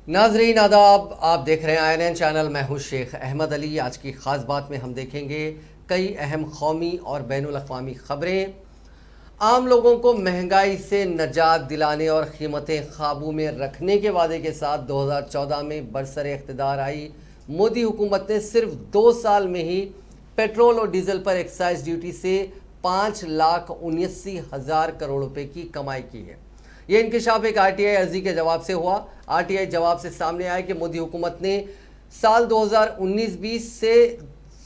नाजरीन आदाब, आप देख रहे हैं INN चैनल। मैं हूं शेख अहमद अली। आज की ख़ास बात में हम देखेंगे कई अहम कौमी और बैनुल-अक़वामी ख़बरें। आम लोगों को महंगाई से निजात दिलाने और कीमतें काबू में रखने के वादे के साथ 2014 में बरसरे इक़्तिदार आई मोदी हुकूमत ने सिर्फ 2 साल में ही पेट्रोल और डीजल पर एक्साइज ड्यूटी से 5,79,000 करोड़ रुपए की कमाई की है। ये इंकशाफ एक RTI अर्जी के जवाब से हुआ। RTI जवाब से सामने आया कि मोदी हुकूमत ने साल 2019-20 से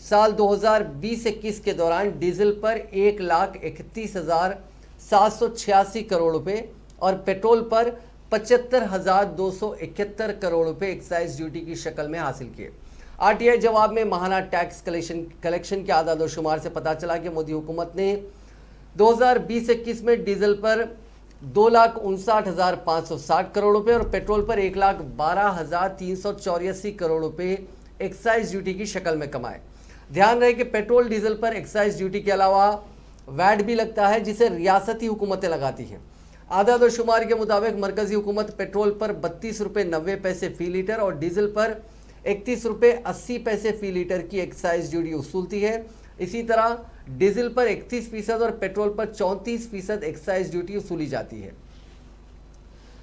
साल 2020-21 के दौरान डीजल पर 1,31,786 करोड़ रुपए और पेट्रोल पर 75,271 करोड़ रुपए एक्साइज ड्यूटी की शक्ल में हासिल किए। RTI जवाब में माहाना टैक्स कलेक्शन के आदाद और शुमार से पता चला कि मोदी हुकूमत ने 2020-21 में डीजल पर 2,59,560 करोड़ रुपए और पेट्रोल पर 1,12,384 करोड़ रुपए एक्साइज ड्यूटी की शक्ल में कमाए। ध्यान रहे कि पेट्रोल डीजल पर एक्साइज ड्यूटी के अलावा वैट भी लगता है, जिसे रियासती हुकूमतें लगाती हैं। आदाद और शुमार के मुताबिक मरकजी हुकूमत पेट्रोल पर 32 रुपये 90 पैसे फ़ी लीटर और डीजल पर 31 रुपये 80 पैसे फ़ी लीटर की एक्साइज ड्यूटी वसूलती है। इसी तरह डीजल पर 31% और पेट्रोल पर 34% एक्साइज ड्यूटी वसूली जाती है।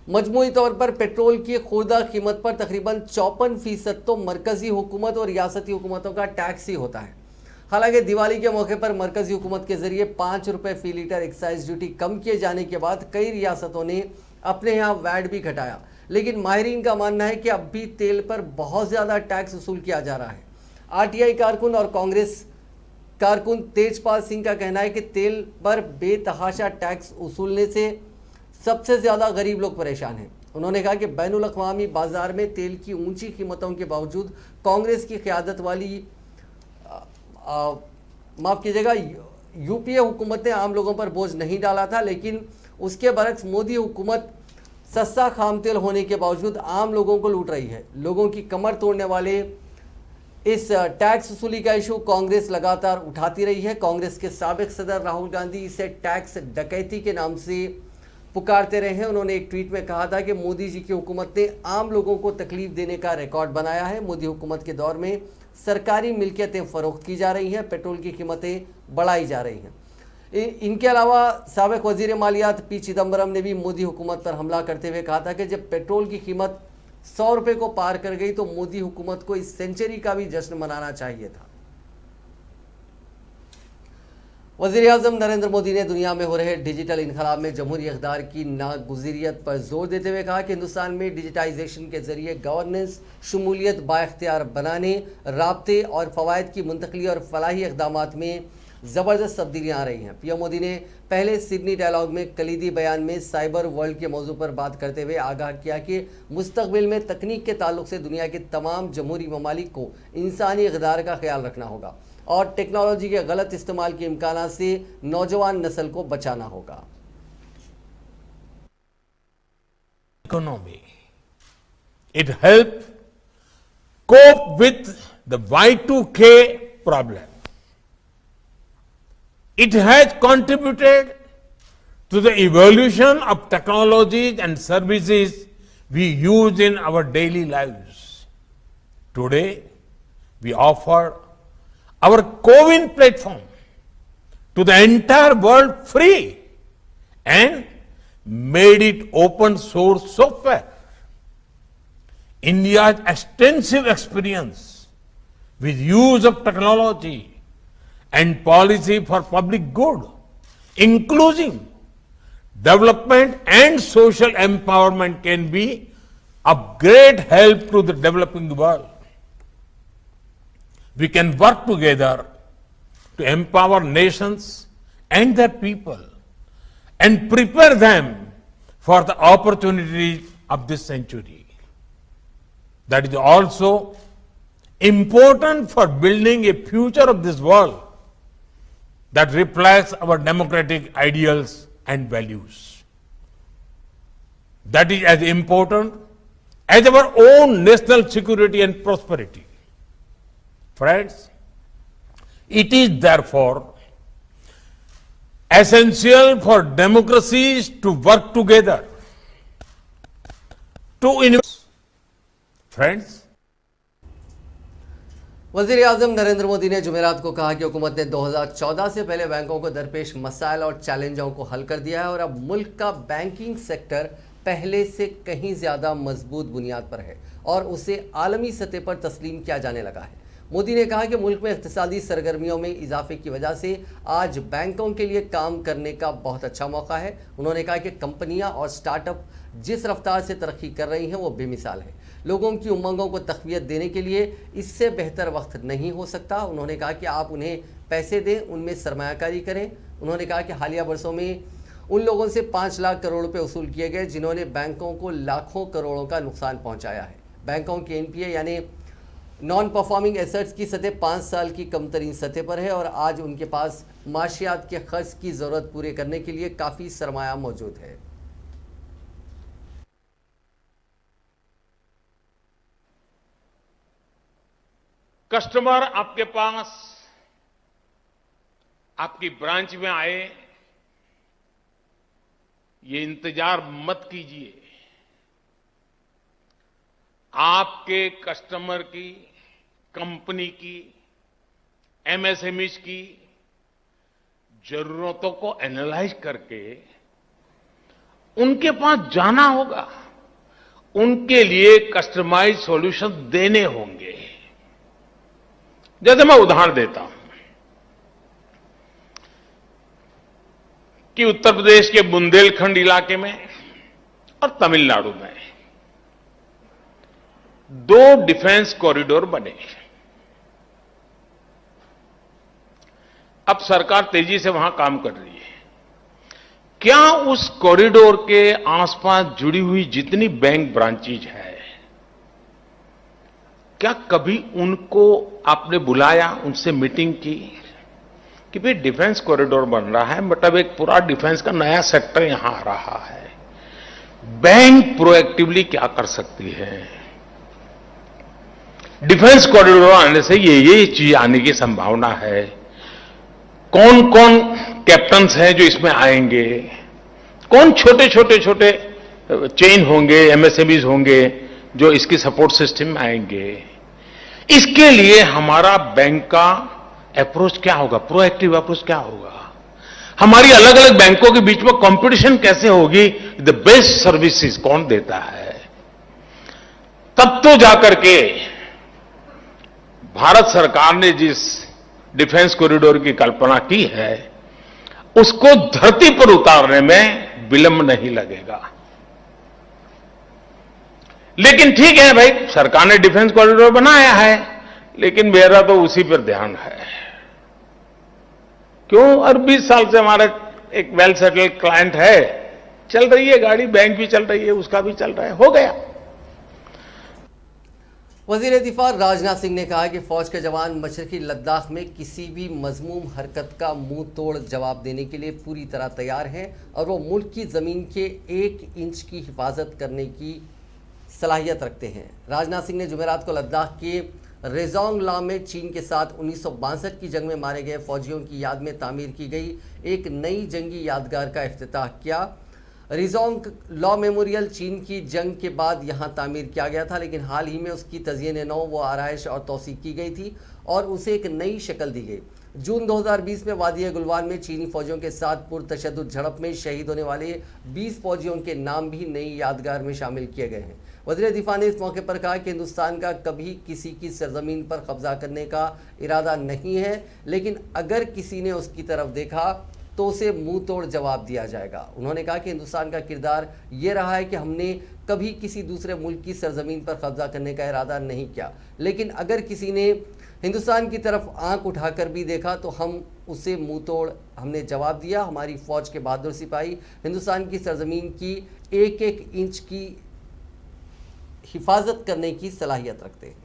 मजमूई तौर पर पेट्रोल की खुर्दा कीमत पर तकरीबन 54% तो मरकजी हुकूमत और रियासती हुकूमतों का टैक्स ही होता है। हालांकि दिवाली के मौके पर मरकजी हुकूमत के जरिए 5 रुपये फ़ी लीटर एक्साइज ड्यूटी कम किए जाने के बाद कई रियासतों ने अपने यहाँ वैट भी घटाया, लेकिन माहिरीन का मानना है कि अब भी तेल पर बहुत ज़्यादा टैक्स वसूल किया जा रहा है। RTI कारकुन और कांग्रेस कारकुन तेजपाल सिंह का कहना है कि तेल पर बेतहाशा टैक्स वसूलने से सबसे ज़्यादा गरीब लोग परेशान हैं। उन्होंने कहा कि बैनुल अक़वामी बाज़ार में तेल की ऊंची कीमतों के बावजूद कांग्रेस की क़यादत वाली माफ़ कीजिएगा UPA हुकूमत ने आम लोगों पर बोझ नहीं डाला था, लेकिन उसके बरक्स मोदी हुकूमत सस्ता खाम तेल होने के बावजूद आम लोगों को लूट रही है। लोगों की कमर तोड़ने वाले इस टैक्स वसूली का इशू कांग्रेस लगातार उठाती रही है। कांग्रेस के साबिक सदर राहुल गांधी इसे टैक्स डकैती के नाम से पुकारते रहे हैं। उन्होंने एक ट्वीट में कहा था कि मोदी जी की हुकूमत ने आम लोगों को तकलीफ देने का रिकॉर्ड बनाया है। मोदी हुकूमत के दौर में सरकारी मिल्कियतें फ़रोख्त की जा रही हैं, पेट्रोल की कीमतें बढ़ाई जा रही हैं। इनके अलावा साबिक वज़ीर मालियात P चिदम्बरम ने भी मोदी हुकूमत पर हमला करते हुए कहा था कि जब पेट्रोल की कीमत 100 रुपये को पार कर गई तो मोदी हुकूमत को इस सेंचुरी का भी जश्न मनाना चाहिए था। वज़ीर-ए-आज़म नरेंद्र मोदी ने दुनिया में हो रहे डिजिटल इनकलाब में जमहूरी इक़्तिदार की नागुज़रियत पर जोर देते हुए कहा कि हिंदुस्तान में डिजिटाइजेशन के जरिए गवर्नेंस, शमूलियत बाइख्तियार बनाने, राब्ते और फ़वाइद की मुंतकली और फलाही इक़दामात में ज़बरदस्त तब्दीलियाँ आ रही हैं। PM मोदी ने पहले सिडनी डायलॉग में कलीदी बयान में साइबर वर्ल्ड के मौजू पर बात करते हुए आगाह किया कि मुस्तक़बिल में तकनीक के ताल्लुक से दुनिया के तमाम जमहूरी ममालिक को इंसानी इक़्तिदार का ख्याल रखना होगा और टेक्नोलॉजी के गलत इस्तेमाल के इम्कानात से नौजवान नस्ल को बचाना होगा। Economy. It helped cope with the Y2K problem. It has contributed to the evolution of technologies and services we use in our daily lives. Today, we offer our CoWIN platform to the entire world free and made it open source software. India's extensive experience with use of technology and policy for public good, including development and social empowerment, can be of great help to the developing world. We can work together to empower nations and their people and prepare them for the opportunities of this century. That is also important for building a future of this world that reflects our democratic ideals and values. That is as important as our own national security and prosperity. Friends, it is therefore essential for democracies to work together to invest Friends, वजीर आजम नरेंद्र मोदी ने जुमेरात को कहा कि हुकूमत ने 2014 से पहले बैंकों को दरपेश मसाइल और चैलेंजों को हल कर दिया है और अब मुल्क का बैंकिंग सेक्टर पहले से कहीं ज़्यादा मजबूत बुनियाद पर है और उसे आलमी सतह पर तस्लीम किया जाने लगा है। मोदी ने कहा कि मुल्क में इक़्तिसादी सरगर्मियों में इजाफे की वजह से आज बैंकों के लिए काम करने का बहुत अच्छा मौका है। उन्होंने कहा कि कंपनियां और स्टार्टअप जिस रफ्तार से तरक्की कर रही हैं वो बेमिसाल है। लोगों की उमंगों को तक़वियत देने के लिए इससे बेहतर वक्त नहीं हो सकता। उन्होंने कहा कि आप उन्हें पैसे दें, उनमें सरमायाकारी करें। उन्होंने कहा कि हालिया बरसों में उन लोगों से 5 लाख करोड़ रुपए वसूल किए गए जिन्होंने बैंकों को लाखों करोड़ों का नुकसान पहुंचाया है। बैंकों के एनपीए यानी नॉन परफॉर्मिंग एसेट्स की सतह 5 साल की कम तरीन सतह पर है और आज उनके पास माशियात के खर्च की ज़रूरत पूरे करने के लिए काफ़ी सरमाया मौजूद है। कस्टमर आपके पास आपकी ब्रांच में आए, ये इंतजार मत कीजिए। आपके कस्टमर की, कंपनी की, एमएसएमईज की जरूरतों को एनालाइज करके उनके पास जाना होगा, उनके लिए कस्टमाइज सॉल्यूशन देने होंगे। जैसे मैं उदाहरण देता हूं कि उत्तर प्रदेश के बुंदेलखंड इलाके में और तमिलनाडु में 2 डिफेंस कॉरिडोर बने। अब सरकार तेजी से वहां काम कर रही है। क्या उस कॉरिडोर के आसपास जुड़ी हुई जितनी बैंक ब्रांचेज है, क्या कभी उनको आपने बुलाया, उनसे मीटिंग की कि भाई डिफेंस कॉरिडोर बन रहा है, मतलब एक पूरा डिफेंस का नया सेक्टर यहां आ रहा है, बैंक प्रोएक्टिवली क्या कर सकती है? डिफेंस कॉरिडोर आने से ये चीज आने की संभावना है। कौन कौन कैप्टन्स हैं जो इसमें आएंगे, कौन छोटे चेन होंगे, एमएसएमईज होंगे जो इसकी सपोर्ट सिस्टम में आएंगे। इसके लिए हमारा बैंक का अप्रोच क्या होगा, प्रोएक्टिव अप्रोच क्या होगा, हमारी अलग अलग बैंकों के बीच में कंपटीशन कैसे होगी, द बेस्ट सर्विसेज कौन देता है। तब तो जाकर के भारत सरकार ने जिस डिफेंस कॉरिडोर की कल्पना की है उसको धरती पर उतारने में विलंब नहीं लगेगा। लेकिन ठीक है भाई, सरकार ने डिफेंस कॉरिडोर बनाया है, लेकिन मेरा तो उसी पर ध्यान है। क्यों? और 20 साल से हमारा एक वेल सेटल्ड क्लाइंट है, चल रही है गाड़ी, बैंक भी चल रही है, उसका भी चल रहा है, हो गया। वजीर दिफा राजनाथ सिंह ने कहा कि फौज के जवान मशरकी लद्दाख में किसी भी मजमूम हरकत का मुंह तोड़ जवाब देने के लिए पूरी तरह तैयार हैं और वो मुल्क की ज़मीन के 1 इंच की हिफाजत करने की सलाहियत रखते हैं। राजनाथ सिंह ने जुमेरात को लद्दाख के रेजोंग लॉ में चीन के साथ 1962 की जंग में मारे गए फौजियों की याद में तामीर की गई एक नई जंगी यादगार का इफ्तिताह किया। रेजोंग लॉ मेमोरियल चीन की जंग के बाद यहां तामीर किया गया था, लेकिन हाल ही में उसकी तज़यीन नौ व आराइश और तौसीक़ की गई थी और उसे एक नई शक्ल दी गई। जून 2020 में वादी गुलवान में चीनी फौजियों के साथ पुरतशद्दुद झड़प में शहीद होने वाले 20 फौजियों के नाम भी नई यादगार में शामिल किए गए हैं। वज़ीर दिफा ने इस मौके पर कहा कि हिंदुस्तान का कभी किसी की सरजमीन पर कब्जा करने का इरादा नहीं है, लेकिन अगर किसी ने उसकी तरफ देखा तो उसे मुंह तोड़ जवाब दिया जाएगा। उन्होंने कहा कि हिंदुस्तान का किरदार ये रहा है कि हमने कभी किसी दूसरे मुल्क की सरजमीन पर कब्जा करने का इरादा नहीं किया, लेकिन अगर किसी ने हिंदुस्तान की तरफ आंख उठाकर भी देखा तो हम उसे मुंह तोड़ हमने जवाब दिया। हमारी फौज के बहादुर सिपाही हिंदुस्तान की सरजमीन की 1-1 इंच की हिफाजत करने की सलाहियत रखते हैं।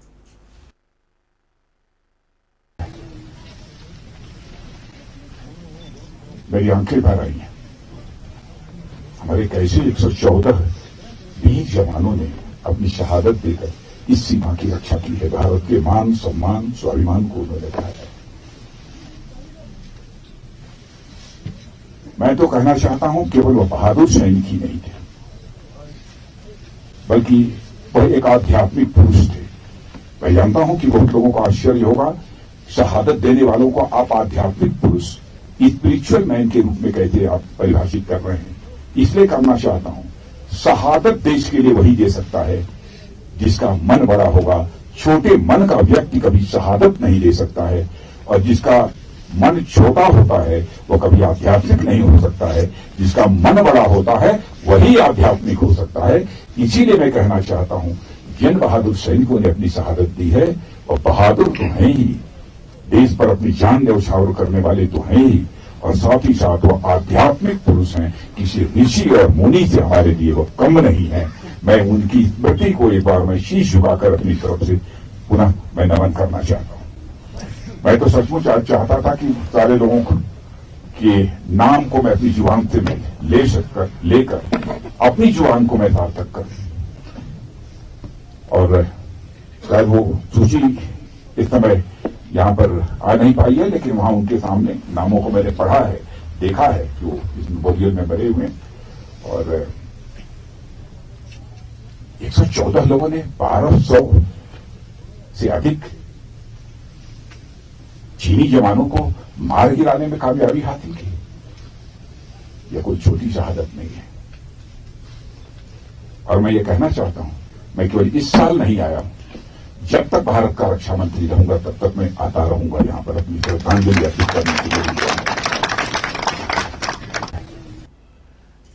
मेरी आंखें भर आई हैं। हमारे कैसे 114 वीर जवानों ने अपनी शहादत देकर इस सीमा की रक्षा की है। भारत के मान सम्मान स्वाभिमान को उन्होंने बढ़ाया। मैं तो कहना चाहता हूं केवल वह बहादुर सैनिक ही नहीं थे, बल्कि वह एक आध्यात्मिक पुरुष थे। मैं जानता हूं कि बहुत लोगों को आश्चर्य होगा, शहादत देने वालों को आप आध्यात्मिक पुरुष, स्पिरिचुअल मैन के रूप में कैसे आप परिभाषित कर रहे हैं। इसलिए करना चाहता हूं, शहादत देश के लिए वही दे सकता है जिसका मन बड़ा होगा। छोटे मन का व्यक्ति कभी शहादत नहीं दे सकता है, और जिसका मन छोटा होता है वो कभी आध्यात्मिक नहीं हो सकता है। जिसका मन बड़ा होता है वही आध्यात्मिक हो सकता है। इसीलिए मैं कहना चाहता हूं, जिन बहादुर सैनिकों ने अपनी शहादत दी है और बहादुर तो हैं ही, देश पर अपनी जान न्यौछावर करने वाले तो हैं ही, और साथ ही साथ वो आध्यात्मिक पुरुष हैं। किसी ऋषि और मुनि से हमारे लिए वो कम नहीं है। मैं उनकी स्मृति को एक बार मैं शीश झुकाकर अपनी तरफ से पुनः मैं नमन करना चाहता हूं। मैं तो सचमुच आज चाहता था कि सारे लोगों के नाम को मैं अपनी जुबान से लेकर अपनी जुबान को मैं सार्थक कर, और शायद वो सूची इस समय यहां पर आ नहीं पाई है, लेकिन वहां उनके सामने नामों को मैंने पढ़ा है, देखा है कि वो इस मेमोरियल में बने हुए हैं। और 114 लोगों ने 1200 से अधिक चीनी जवानों को मार गिराने में कामयाबी हासिल की। यह कोई छोटी शहादत नहीं है। और मैं ये कहना चाहता हूं, मैं केवल इस साल नहीं आया हूं, जब तक भारत का रक्षा मंत्री रहूंगा तब तक मैं आता रहूंगा यहां पर अपनी श्रद्धांजलि अर्पित करने के लिए।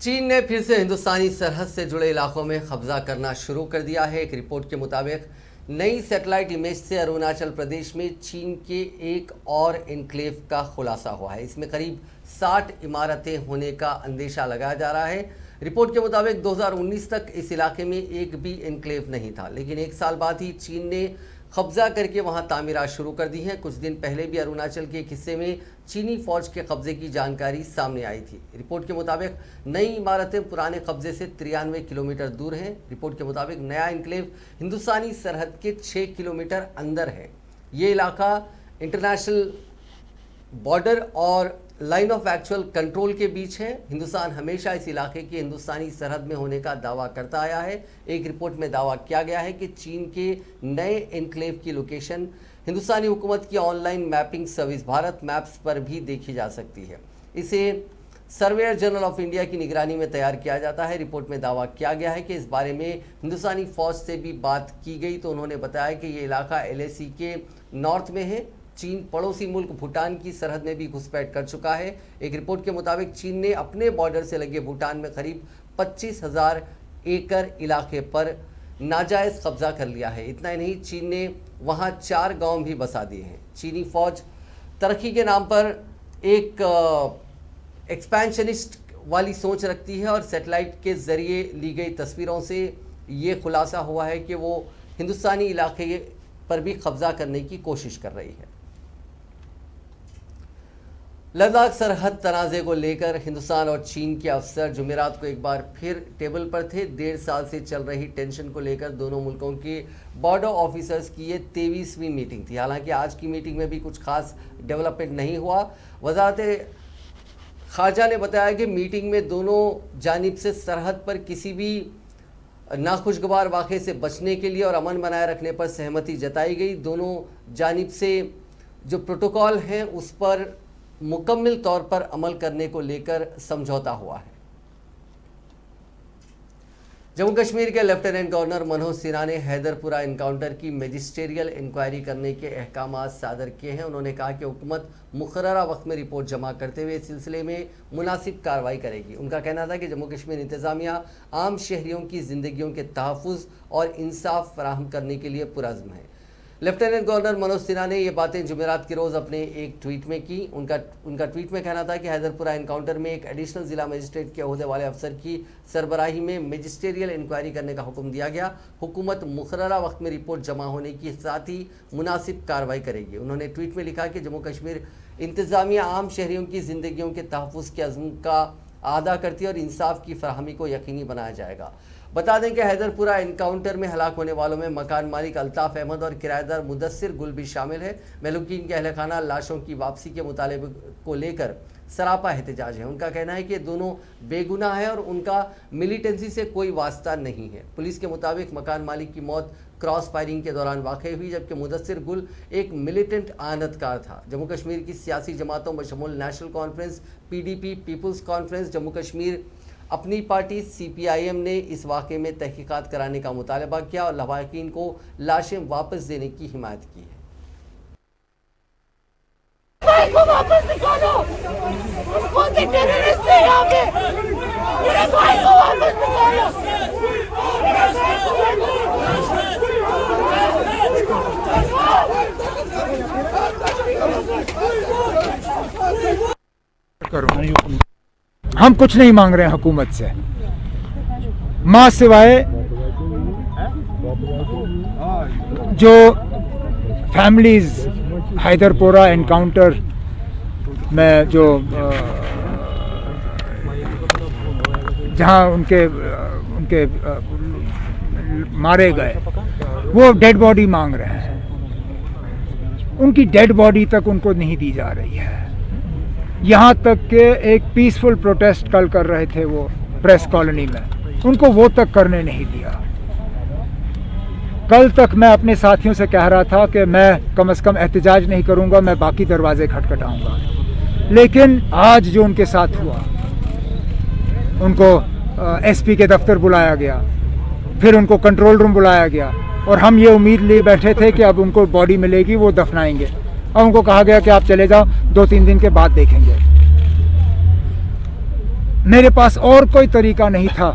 चीन ने फिर से हिंदुस्तानी सरहद से जुड़े इलाकों में कब्जा करना शुरू कर दिया है। एक रिपोर्ट के मुताबिक नई सैटेलाइट इमेज से अरुणाचल प्रदेश में चीन के एक और एन्क्लेव का खुलासा हुआ है। इसमें करीब 60 इमारतें होने का अंदेशा लगाया जा रहा है। रिपोर्ट के मुताबिक 2019 तक इस इलाके में एक भी एन्क्लेव नहीं था, लेकिन एक साल बाद ही चीन ने कब्जा करके वहां तामीरात शुरू कर दी हैं। कुछ दिन पहले भी अरुणाचल के एक हिस्से में चीनी फौज के कब्जे की जानकारी सामने आई थी। रिपोर्ट के मुताबिक नई इमारतें पुराने कब्जे से 93 किलोमीटर दूर हैं। रिपोर्ट के मुताबिक नया एन्क्लेव हिंदुस्तानी सरहद के 6 किलोमीटर अंदर है। ये इलाका इंटरनेशनल बॉर्डर और लाइन ऑफ एक्चुअल कंट्रोल के बीच है। हिंदुस्तान हमेशा इस इलाके की हिंदुस्तानी सरहद में होने का दावा करता आया है। एक रिपोर्ट में दावा किया गया है कि चीन के नए एन्क्लेव की लोकेशन हिंदुस्तानी हुकूमत की online mapping service Bharat maps पर भी देखी जा सकती है। इसे सर्वेयर जनरल ऑफ इंडिया की निगरानी में तैयार किया जाता है। रिपोर्ट में दावा किया गया है कि इस बारे में हिंदुस्तानी फौज से भी बात की गई तो उन्होंने बताया कि ये इलाका LAC के नॉर्थ में है। चीन पड़ोसी मुल्क भूटान की सरहद में भी घुसपैठ कर चुका है। एक रिपोर्ट के मुताबिक चीन ने अपने बॉर्डर से लगे भूटान में करीब 25,000 एकड़ इलाके पर नाजायज कब्जा कर लिया है। इतना ही नहीं, चीन ने वहां 4 गांव भी बसा दिए हैं। चीनी फौज तरक्की के नाम पर एक एक्सपेंशनिस्ट वाली सोच रखती है और सैटेलाइट के जरिए ली गई तस्वीरों से ये खुलासा हुआ है कि वो हिंदुस्तानी इलाके पर भी कब्जा करने की कोशिश कर रही है। लद्दाख सरहद तनाज़े को लेकर हिंदुस्तान और चीन के अफसर जुमेरात को एक बार फिर टेबल पर थे। 1.5 साल से चल रही टेंशन को लेकर दोनों मुल्कों के बॉर्डर ऑफिसर्स की ये 23वीं मीटिंग थी। हालांकि आज की मीटिंग में भी कुछ खास डेवलपमेंट नहीं हुआ। वज़ारत ख़ारजा ने बताया कि मीटिंग में दोनों जानिब से सरहद पर किसी भी नाखुशगवार वाक़े से बचने के लिए और अमन बनाए रखने पर सहमति जताई गई। दोनों जानिब से जो प्रोटोकॉल हैं उस पर मुकम्मल तौर पर अमल करने को लेकर समझौता हुआ है। जम्मू कश्मीर के लेफ्टिनेंट गवर्नर मनोज सिन्हा ने हैदरपुरा इनकाउंटर की मैजिस्ट्रियल इंक्वायरी करने के अहकाम सादर किए हैं। उन्होंने कहा कि हुकूमत मुकर्ररा वक्त में रिपोर्ट जमा करते हुए इस सिलसिले में मुनासिब कार्रवाई करेगी। उनका कहना था कि जम्मू कश्मीर इंतज़ामिया आम शहरियों की ज़िंदगियों के तहफ़्फ़ुज़ और इंसाफ फराहम करने के लिए पुरज़्म है। लेफ्टिनेंट गवर्नर मनोज सिन्हा ने ये बातें जुमेरात के रोज़ अपने एक ट्वीट में की। उनका ट्वीट में कहना था कि हैदरपुरा इनकाउंटर में एक एडिशनल ज़िला मजिस्ट्रेट के ओहदे वाले अफसर की सरबराही में मैजिस्ट्रियल इंक्वायरी करने का हुक्म दिया गया। हुकूमत मुकर्ररा वक्त में रिपोर्ट जमा होने के साथ ही मुनासिब कार्रवाई करेगी। उन्होंने ट्वीट में लिखा कि जम्मू कश्मीर इंतज़ामिया आम शहरियों की ज़िंदगियों के तहफ़्फ़ुज़ के अज़्म का अदा करती है और इंसाफ की फराहमी को यकीनी बनाया जाएगा। बता दें कि हैदरपुरा इनकाउंटर में हलाक होने वालों में मकान मालिक अल्ताफ़ अहमद और किराएदार मुदस्सिर गुल भी शामिल है। महलूकीन के अहल खाना लाशों की वापसी के मुतालबे को लेकर सरापा एहतजाज है। उनका कहना है कि दोनों बेगुनाह है और उनका मिलिटेंसी से कोई वास्ता नहीं है। पुलिस के मुताबिक मकान मालिक की मौत क्रॉस फायरिंग के दौरान वाकई हुई, जबकि मुदस्सिर गुल एक मिलिटेंट आनतकार था। जम्मू कश्मीर की सियासी जमातों बशमूल National Conference, PDP, People's Conference, Jammu Kashmir Apni Party CPIM ने इस वाक़े में तहकीकात कराने का मुतालबा किया और लवाहिकीन को लाशें वापस देने की हिमायत की है। भाई को वापस निकालो, कौन से टेररिस्ट है यहाँ पे? मेरे भाई को वापस निकालो। हम कुछ नहीं मांग रहे हैं हुकूमत से, मां सिवाय जो फैमिलीज हैदरपोरा एनकाउंटर में जो जहां उनके मारे गए, वो डेड बॉडी मांग रहे हैं। उनकी डेड बॉडी तक उनको नहीं दी जा रही है। यहाँ तक के एक पीसफुल प्रोटेस्ट कल कर रहे थे वो प्रेस कॉलोनी में, उनको वो तक करने नहीं दिया। कल तक मैं अपने साथियों से कह रहा था कि मैं कम से कम एहतजाज नहीं करूँगा, मैं बाकी दरवाजे खटखटाऊँगा। लेकिन आज जो उनके साथ हुआ, उनको SP के दफ्तर बुलाया गया, फिर उनको कंट्रोल रूम बुलाया गया और हम ये उम्मीद लिए बैठे थे कि अब उनको बॉडी मिलेगी, वो दफनाएंगे। और उनको कहा गया कि आप चले जाओ, 2-3 दिन के बाद देखेंगे। मेरे पास और कोई तरीका नहीं था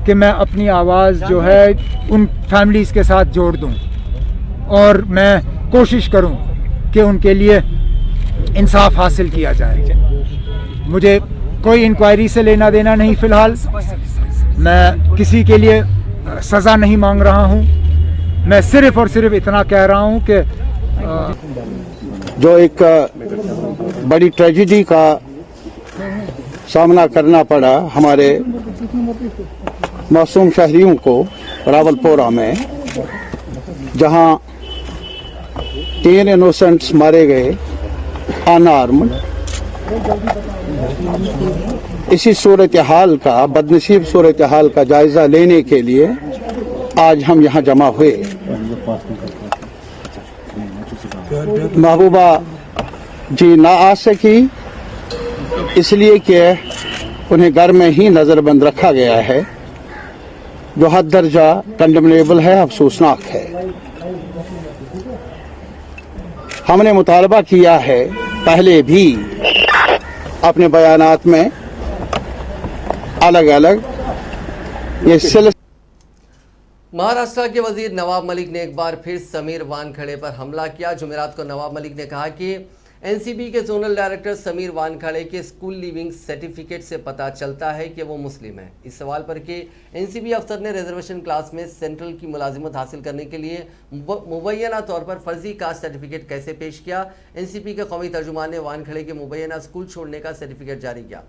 कि मैं अपनी आवाज़ जो है उन फैमिलीज़ के साथ जोड़ दूं और मैं कोशिश करूं कि उनके लिए इंसाफ हासिल किया जाए। मुझे कोई इंक्वायरी से लेना देना नहीं फ़िलहाल। मैं किसी के लिए सज़ा नहीं मांग रहा हूं। मैं सिर्फ़ और सिर्फ इतना कह रहा हूं कि जो एक बड़ी ट्रेजेडी का सामना करना पड़ा हमारे मासूम शहरियों को रावलपोरा में, जहां 3 इनोसेंट्स मारे गए अनआर्म्ड। इसी सूरत हाल का, बदनसीब सूरत हाल का जायजा लेने के लिए आज हम यहाँ जमा हुए। महबूबा जी ना आ सकी इसलिए कि उन्हें घर में ही नजरबंद रखा गया है, जो हद दर्जा कंडेमनेबल है, अफसोसनाक है। हमने मुतालबा किया है पहले भी अपने बयानात में अलग अलग ये सिलसिला। महाराष्ट्र के वजीर नवाब मलिक ने एक बार फिर समीर वानखेड़े पर हमला किया। जुमेरात को नवाब मलिक ने कहा कि एनसीबी के जोनल डायरेक्टर समीर वानखेड़े के स्कूल लीविंग सर्टिफिकेट से पता चलता है कि वो मुस्लिम है। इस सवाल पर कि एनसीबी अफसर ने रिजर्वेशन क्लास में सेंट्रल की मुलाजिमत हासिल करने के लिए मुबैना तौर पर फर्जी कास्ट सर्टिफिकेट कैसे पेश किया, एनसीबी के कौमी तर्जुमान ने वानखेड़े के मुबैना स्कूल छोड़ने का सर्टिफिकेट जारी किया।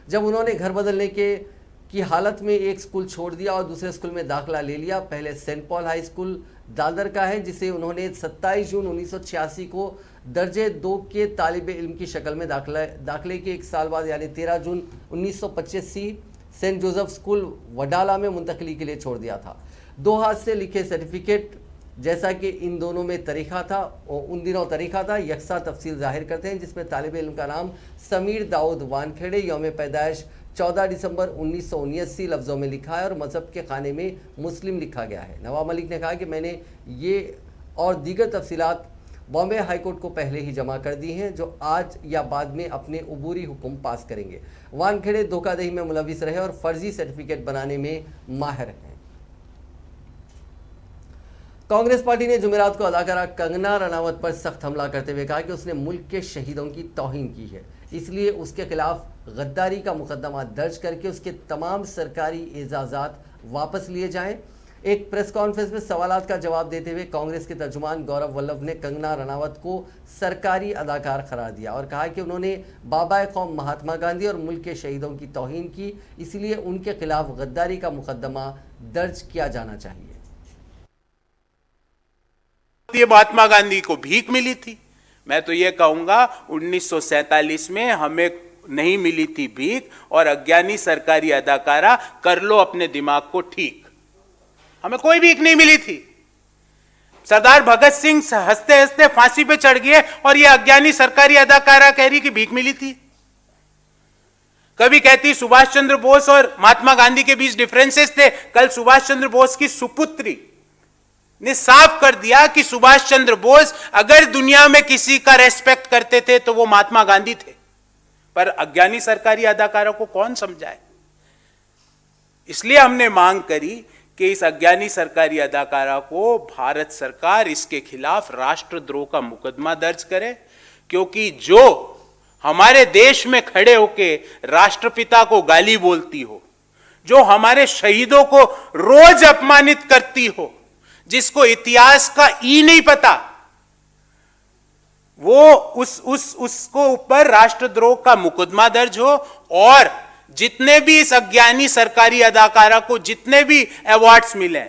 जब उन्होंने घर बदलने की हालत में एक स्कूल छोड़ दिया और दूसरे स्कूल में दाखिला ले लिया। पहले saint Paul high school Dadar का है, जिसे उन्होंने 27 जून 1986 को दर्जे 2 के तालिब इल्म की शक्ल में दाखिले के 1 साल बाद यानी 13 जून 1985 सेंट जोसेफ स्कूल वडाला में मुंतकली के लिए छोड़ दिया था। 2 हाथ से लिखे सर्टिफिकेट जैसा कि इन दोनों में तरीका था, उन दिनों तरीका था, यकसा तफसील जाहिर करते हैं, जिसमें तालिब इल्म का नाम समीर दाऊद वानखेड़े, यौम पैदाइश 14 दिसंबर 1979 लफ्ज़ों में लिखा है और मज़हब के खाने में मुस्लिम लिखा गया है। नवाब मलिक ने कहा कि मैंने ये और दीगर तफसीलात बॉम्बे हाईकोर्ट को पहले ही जमा कर दी हैं, जो आज या बाद में अपने उबूरी हुक्म पास करेंगे। वानखेड़े धोखाधड़ी में मुलविस रहे और फर्जी सर्टिफिकेट बनाने में माहिर हैं। कांग्रेस पार्टी ने जुमेरात को अदाकारा कंगना रनावत पर सख्त हमला करते हुए कहा कि उसने मुल्क के शहीदों की तौहीन की है, इसलिए उसके खिलाफ गद्दारी का मुकदमा दर्ज करके उसके तमाम सरकारी एजाज़ात वापस लिए जाएं। एक प्रेस कॉन्फ्रेंस में सवालात का जवाब देते हुए कांग्रेस के तर्जुमान गौरव वल्लभ ने कंगना रनावत को सरकारी अदाकार करार दिया और कहा कि उन्होंने बाबा कौम महात्मा गांधी और मुल्क के शहीदों की तौहीन की, इसलिए उनके खिलाफ गद्दारी का मुकदमा दर्ज किया जाना चाहिए। ये महात्मा गांधी को भीख मिली थी। मैं तो ये कहूंगा 1947 में हमें नहीं मिली थी भीख, और अज्ञानी सरकारी अदाकारा कर लो अपने दिमाग को ठीक। हमें कोई भीख नहीं मिली थी। सरदार भगत सिंह हंसते हंसते फांसी पे चढ़ गए और ये अज्ञानी सरकारी अदाकारा कह रही कि भीख मिली थी। कभी कहती सुभाष चंद्र बोस और महात्मा गांधी के बीच डिफरेंसेस थे। कल सुभाष चंद्र बोस की सुपुत्री ने साफ कर दिया कि सुभाष चंद्र बोस अगर दुनिया में किसी का रेस्पेक्ट करते थे तो वो महात्मा गांधी थे। पर अज्ञानी सरकारी अदाकारों को कौन समझाए? इसलिए हमने मांग करी कि इस अज्ञानी सरकारी अदाकारा को भारत सरकार इसके खिलाफ राष्ट्रद्रोह का मुकदमा दर्ज करे, क्योंकि जो हमारे देश में खड़े होके राष्ट्रपिता को गाली बोलती हो, जो हमारे शहीदों को रोज अपमानित करती हो, जिसको इतिहास का ई नहीं पता, वो उसको ऊपर राष्ट्रद्रोह का मुकदमा दर्ज हो और जितने भी इस अज्ञानी सरकारी अदाकारा को जितने भी अवार्ड्स मिले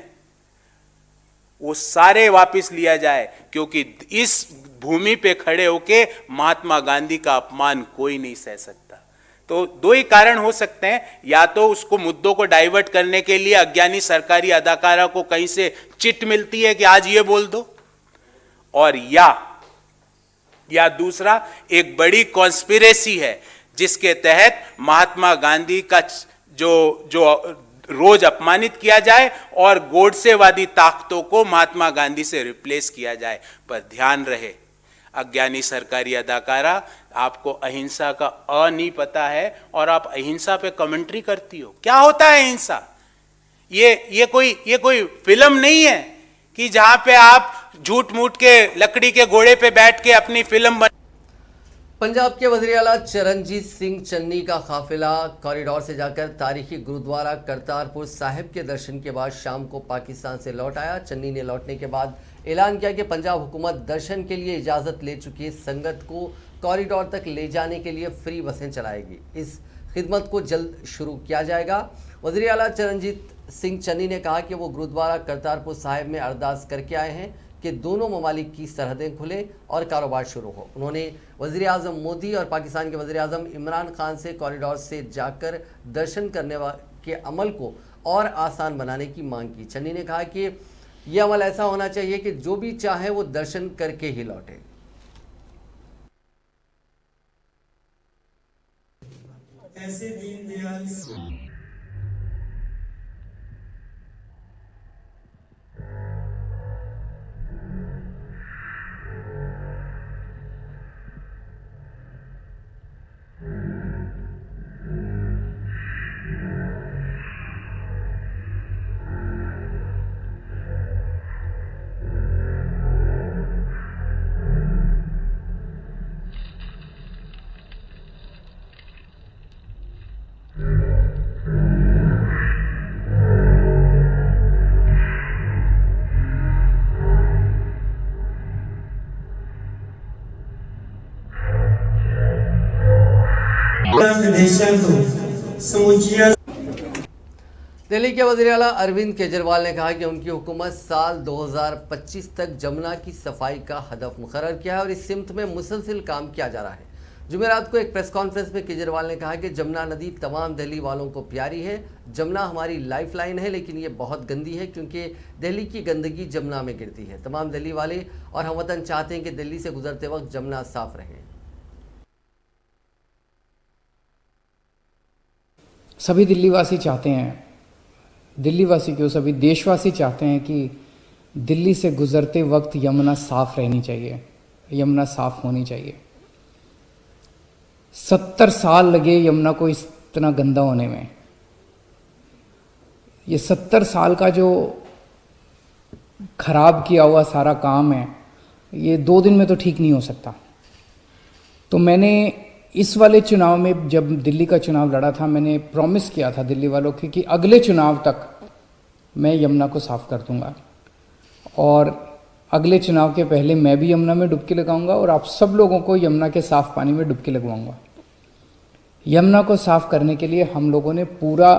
वो सारे वापस लिया जाए, क्योंकि इस भूमि पे खड़े होके महात्मा गांधी का अपमान कोई नहीं सह सकता। तो दो ही कारण हो सकते हैं, या तो उसको मुद्दों को डाइवर्ट करने के लिए अज्ञानी सरकारी अदाकारा को कहीं से चिट मिलती है कि आज ये बोल दो, और या दूसरा एक बड़ी कॉन्स्पिरेसी है जिसके तहत महात्मा गांधी का जो रोज अपमानित किया जाए और गोडसेवादी ताकतों को महात्मा गांधी से रिप्लेस किया जाए। पर ध्यान रहे, अज्ञानी सरकारी अदाकारा, आपको अहिंसा का नहीं पता है और आप अहिंसा पे कमेंट्री करती हो। क्या होता है अहिंसा? ये कोई फिल्म नहीं है कि जहां पे आप झूठ मूठ के लकड़ी के घोड़े पे बैठ के अपनी फिल्म पंजाब के वज़ीर आला चरणजीत सिंह चन्नी का काफिला कॉरिडोर से जाकर तारीखी गुरुद्वारा करतारपुर साहिब के दर्शन के बाद शाम को पाकिस्तान से लौट आया। चन्नी ने लौटने के बाद ऐलान किया कि पंजाब हुकूमत दर्शन के लिए इजाज़त ले चुकी संगत को कॉरिडोर तक ले जाने के लिए फ्री बसें चलाएगी। इस खिदमत को जल्द शुरू किया जाएगा। वज़ीर आला चरणजीत सिंह चन्नी ने कहा कि वो गुरुद्वारा करतारपुर साहिब में अरदास करके आए हैं कि दोनों ममालिक की सरहदें खुलें और कारोबार शुरू हो। उन्होंने वज़ीर आज़म मोदी और पाकिस्तान के वज़ीर आज़म इमरान खान से कॉरिडोर से जाकर दर्शन करने के अमल को और आसान बनाने की मांग की। चन्नी ने कहा कि यह अमल ऐसा होना चाहिए कि जो भी चाहे वो दर्शन करके ही लौटे। ऐसे दीनदयाल दिल्ली के वज़ीर आला अरविंद केजरीवाल ने कहा कि उनकी हुकूमत साल 2025 तक जमुना की सफाई का हदफ मुकर्रर किया है और इस सिमत में मुसलसिल काम किया जा रहा है। जुमेरात को एक प्रेस कॉन्फ्रेंस में केजरीवाल ने कहा कि जमुना नदी तमाम दिल्ली वालों को प्यारी है। जमुना हमारी लाइफ लाइन है, लेकिन ये बहुत गंदी है क्योंकि दिल्ली की गंदगी जमुना में गिरती है। तमाम दिल्ली वाले और हमवतन चाहते हैं कि दिल्ली से गुजरते वक्त जमुना साफ रहे। सभी दिल्लीवासी चाहते हैं, दिल्लीवासी क्यों सभी देशवासी चाहते हैं कि दिल्ली से गुजरते वक्त यमुना साफ रहनी चाहिए, यमुना साफ होनी चाहिए। 70 साल लगे यमुना को इतना गंदा होने में। ये 70 साल का जो खराब किया हुआ सारा काम है, ये 2 दिन में तो ठीक नहीं हो सकता। तो मैंने इस वाले चुनाव में जब दिल्ली का चुनाव लड़ा था, मैंने प्रॉमिस किया था दिल्ली वालों को कि अगले चुनाव तक मैं यमुना को साफ कर दूंगा और अगले चुनाव के पहले मैं भी यमुना में डुबकी लगाऊंगा और आप सब लोगों को यमुना के साफ पानी में डुबकी लगवाऊंगा। यमुना को साफ करने के लिए हम लोगों ने पूरा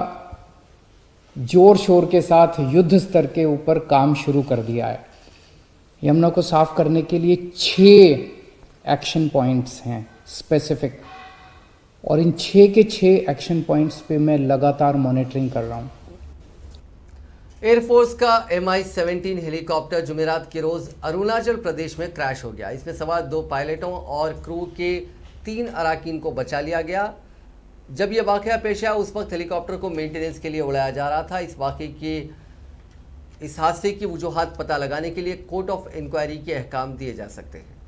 जोर शोर के साथ युद्ध स्तर के ऊपर काम शुरू कर दिया है। यमुना को साफ करने के लिए 6 एक्शन पॉइंट्स हैं स्पेसिफिक। और इन 6 के 6 एक्शन पॉइंट्स पे मैं लगातार मॉनिटरिंग कर रहा हूँ। एयरफोर्स का MI-17 हेलीकॉप्टर जुमेरात के रोज अरुणाचल प्रदेश में क्रैश हो गया। इसमें सवार 2 पायलटों और क्रू के 3 अराकीन को बचा लिया गया। जब यह वाकया पेश आया उस वक्त हेलीकॉप्टर को मेंटेनेंस के लिए उड़ाया जा रहा था। इस हादसे की वजूहात पता लगाने के लिए कोर्ट ऑफ इंक्वायरी के अहकाम दिए जा सकते हैं।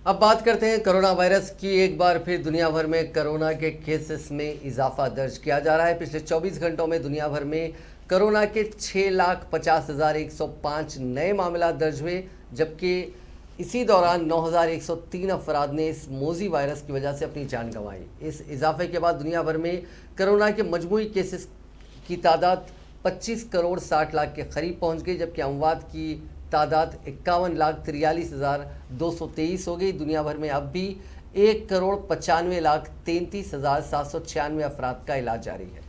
अब बात करते हैं कोरोना वायरस की। एक बार फिर दुनिया भर में कोरोना के केसेस में इजाफा दर्ज किया जा रहा है। पिछले 24 घंटों में दुनिया भर में कोरोना के 6,50,105 नए मामला दर्ज हुए, जबकि इसी दौरान 9,103 अफराद ने इस मोजी वायरस की वजह से अपनी जान गंवाई। इस इजाफे के बाद दुनिया भर में कोरोना के मजमूई केसेस की तादाद 25 करोड़ 60 लाख के करीब पहुंच गई, जबकि अमवात की तादाद 51,43,223 हो गई। दुनिया भर में अब भी 1,95,33,796 अफराद का इलाज जारी है।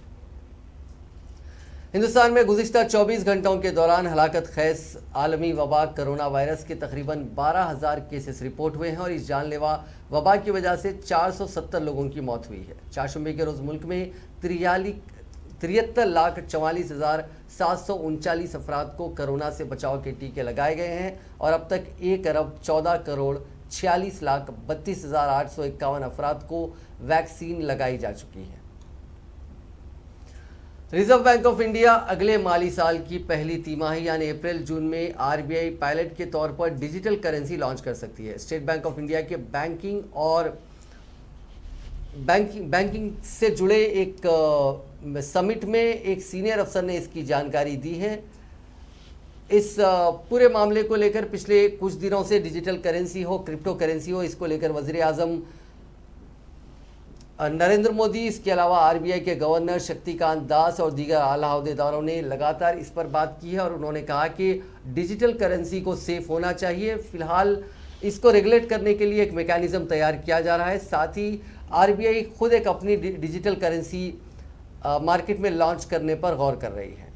हिंदुस्तान में गुज़िश्ता 24 घंटों के दौरान हलाकत खैज आलमी वबा कोरोना वायरस के तकरीबन 12,000 केसेस रिपोर्ट हुए हैं और इस जानलेवा वबा की वजह से 470 लोगों की मौत हुई है। चारशंबे के रोज़ मुल्क में 73,44,739 अफराद को कोरोना से बचाव के टीके लगाए गए हैं और अब तक 1,14,46,32,851 अफराद को वैक्सीन लगाई जा चुकी है। रिजर्व बैंक ऑफ इंडिया अगले माली साल की पहली तिमाही यानी अप्रैल जून में RBI पायलट के तौर पर डिजिटल करेंसी लॉन्च कर सकती है। स्टेट बैंक ऑफ इंडिया के बैंकिंग से जुड़े एक समिट में एक सीनियर अफसर ने इसकी जानकारी दी है। इस पूरे मामले को लेकर पिछले कुछ दिनों से डिजिटल करेंसी हो, क्रिप्टो करेंसी हो, इसको लेकर वज़ीर आज़म नरेंद्र मोदी, इसके अलावा RBI के गवर्नर शक्तिकांत दास और दीगर आला ओहदेदारों ने लगातार इस पर बात की है और उन्होंने कहा कि डिजिटल करेंसी को सेफ होना चाहिए। फिलहाल इसको रेगुलेट करने के लिए एक मैकेनिज्म तैयार किया जा रहा है। साथ ही RBI खुद एक अपनी डिजिटल करेंसी मार्केट में लॉन्च करने पर गौर कर रही है।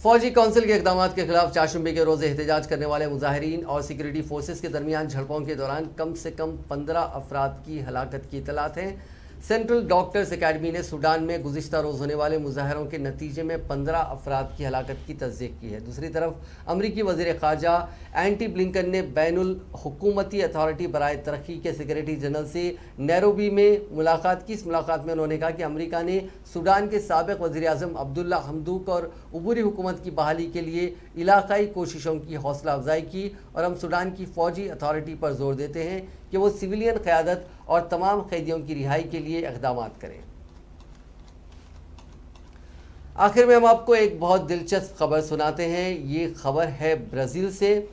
फौजी काउंसिल के इक़दामात के खिलाफ चारशंबे के रोज़ एहतजाज करने वाले मुजाहिरीन और सिक्योरिटी फोर्सेस के दरमियान झड़पों के दौरान कम से कम 15 अफराद की हलाकत की इतलात हैं। सेंट्रल डॉक्टर्स अकेडमी ने सूडान में गुज़िश्ता रोज़ होने वाले मुजाहरों के नतीजे में 15 अफराद की हलाकत की तस्दीक की है। दूसरी तरफ अमरीकी वज़ीर ख़ारजा एंटी ब्लिंकन ने बैनुल हुकूमती अथॉरिटी बराए तरक्की के सेक्रेटरी जनरल से नैरोबी में मुलाकात की। इस मुलाकात में उन्होंने कहा कि अमरीका ने सूडान के साबिक़ वज़ीर आज़म अब्दुल्ला हमदूक और उबूरी हुकूमत की बहाली के लिए इलाकाई कोशिशों की हौसला अफजाई की और हम सूडान की फ़ौजी अथॉरिटी पर जोर देते हैं कि वो सिविलियन क़यादत और तमाम कैदियों की रिहाई के लिए इक़दामात करें। आखिर में हम आपको एक बहुत दिलचस्प खबर सुनाते हैं। ये खबर है ब्राज़ील से।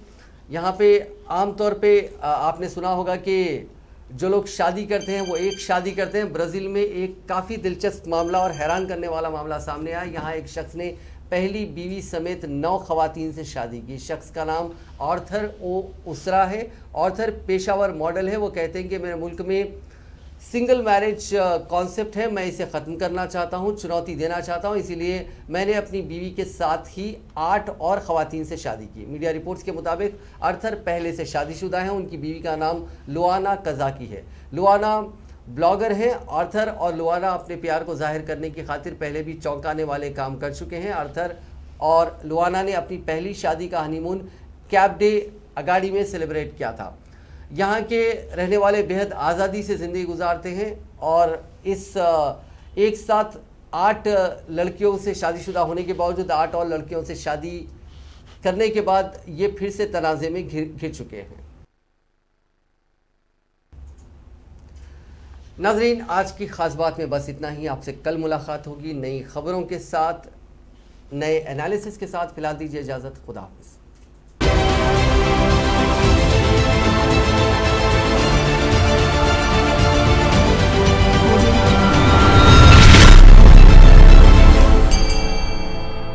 यहाँ पे आमतौर पे आपने सुना होगा कि जो लोग शादी करते हैं वो एक शादी करते हैं। ब्राज़ील में एक काफ़ी दिलचस्प मामला और हैरान करने वाला मामला सामने आया। यहाँ एक शख्स ने पहली बीवी समेत 9 ख़वातीन से शादी की। शख्स का नाम आर्थर ओ उसरा है। आर्थर पेशावर मॉडल है। वो कहते हैं कि मेरे मुल्क में सिंगल मैरिज कॉन्सेप्ट है, मैं इसे ख़त्म करना चाहता हूँ, चुनौती देना चाहता हूँ, इसीलिए मैंने अपनी बीवी के साथ ही 8 और ख़वातीन से शादी की। मीडिया रिपोर्ट्स के मुताबिक आर्थर पहले से शादीशुदा हैं। उनकी बीवी का नाम लुआना कज़ाकी है। लुआना ब्लॉगर हैं। आर्थर और लुआना अपने प्यार को जाहिर करने की खातिर पहले भी चौंकाने वाले काम कर चुके हैं। आर्थर और लुआना ने अपनी पहली शादी का हनीमून कैप डे अगाड़ी में सेलिब्रेट किया था। यहाँ के रहने वाले बेहद आज़ादी से ज़िंदगी गुजारते हैं और इस एक साथ 8 लड़कियों से शादीशुदा होने के बावजूद 8 और लड़कियों से शादी करने के बाद ये फिर से तनाज़े में घिर चुके हैं। नाज़रीन, आज की ख़ास बात में बस इतना ही। आपसे कल मुलाकात होगी नई खबरों के साथ। नए एनालिसिस के साथ फिलहाल दीजिए इजाजत। खुदा हाफिज।